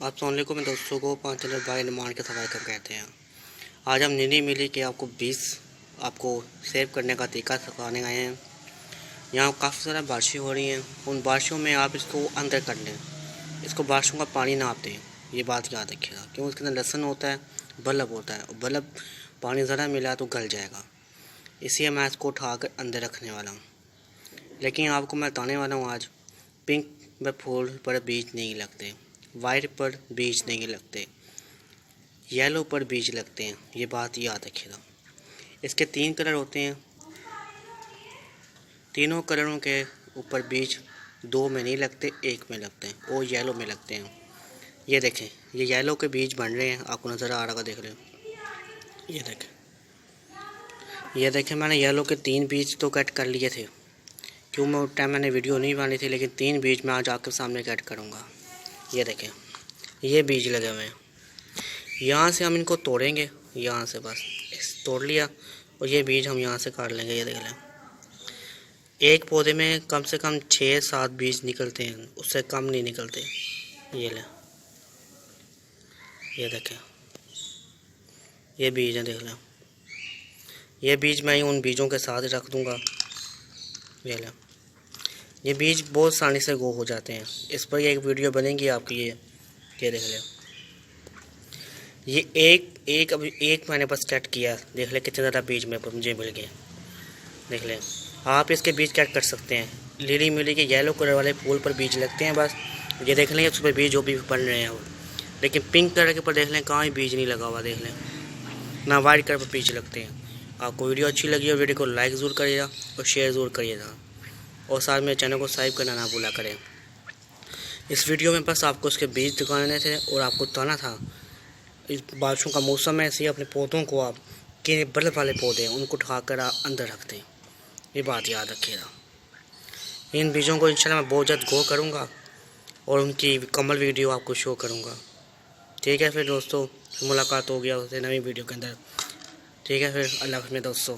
अस्सलामुअलैकुम दोस्तों को 5 चैनल बाय निर्माण के सवाल कब कहते हैं। आज हम नीली मिली के आपको बीज आपको सेव करने का तरीका सिखाने आए हैं। यहाँ काफ़ी सारा बारिशें हो रही हैं, उन बारिशों में आप इसको अंदर कर लें, इसको बारिशों का पानी ना आप दें, ये बात याद रखिएगा क्योंकि उसके अंदर लहसुन होता है, बल्ब होता है और बल्ब पानी ज़रा मिला तो गल जाएगा, इसलिए मैं इसको उठा कर अंदर रखने वाला हूँ। लेकिन आपको मैं बताने वाला हूँ आज पिंक में फूल पर बीज नहीं लगते, वाइट पर बीज नहीं लगते, येलो पर बीज लगते हैं, ये बात याद रखिएगा। इसके 3 कलर होते हैं, तीनों कलरों के ऊपर बीज 2 में नहीं लगते, 1 में लगते हैं और येलो में लगते हैं। ये देखें, ये येलो के बीज बन रहे हैं, आपको नज़र आ रहा है, देख रहे हो। ये देखें मैंने येलो के 3 बीज तो कट कर लिए थे, क्यों मैं उस टाइम मैंने वीडियो नहीं बनाई थी, लेकिन 3 बीज मैं आज आपके सामने कट करूँगा। ये देखें, ये बीज लगे हुए हैं, यहाँ से हम इनको तोड़ेंगे, यहाँ से बस तोड़ लिया और ये बीज हम यहाँ से काट लेंगे। ये देख लें, एक पौधे में कम से कम 6-7 बीज निकलते हैं, उससे कम नहीं निकलते। ये लें, ये देखें, ये बीज हैं, देख लें। ये बीज मैं उन बीजों के साथ रख दूँगा। ये लें, ये बीज बहुत आसानी से गो हो जाते हैं, इस पर एक वीडियो बनेगी आपकी। ये देख लें, ये अभी एक मैंने बस कट किया, देख लें कितने ज़्यादा बीज में मुझे मिल गए। देख लें, आप इसके बीज कट कर सकते हैं। लिली मिली के येलो कलर वाले फूल पर बीज लगते हैं बस, ये देख लें उस पर बीज जो भी बन रहे हैं वो। लेकिन पिंक कलर के पर देख लें कहाँ ही बीज नहीं लगा हुआ, देख लें ना वाइट कलर पर बीज लगते हैं। आपको वीडियो अच्छी लगी हो, वीडियो को लाइक ज़रूर करिएगा और शेयर ज़रूर करिएगा, और साथ में चैनल को सब्सक्राइब करना ना भूला करें। इस वीडियो में बस आपको उसके बीज दिखाने थे और आपको बताना था इस बारिशों का मौसम है, ऐसे अपने पौधों को आप कि बल्ब वाले पौधे हैं उनको उठाकर आप अंदर रखते हैं, ये बात याद रखिएगा। इन बीजों को इंशाल्लाह मैं बहुत जल्द गो करूँगा और उनकी कमल वीडियो आपको शो करूँगा। ठीक है फिर दोस्तों, मुलाकात हो गया उससे नई वीडियो के अंदर। ठीक है फिर, अल्लाह हाफ़िज़ दोस्तों।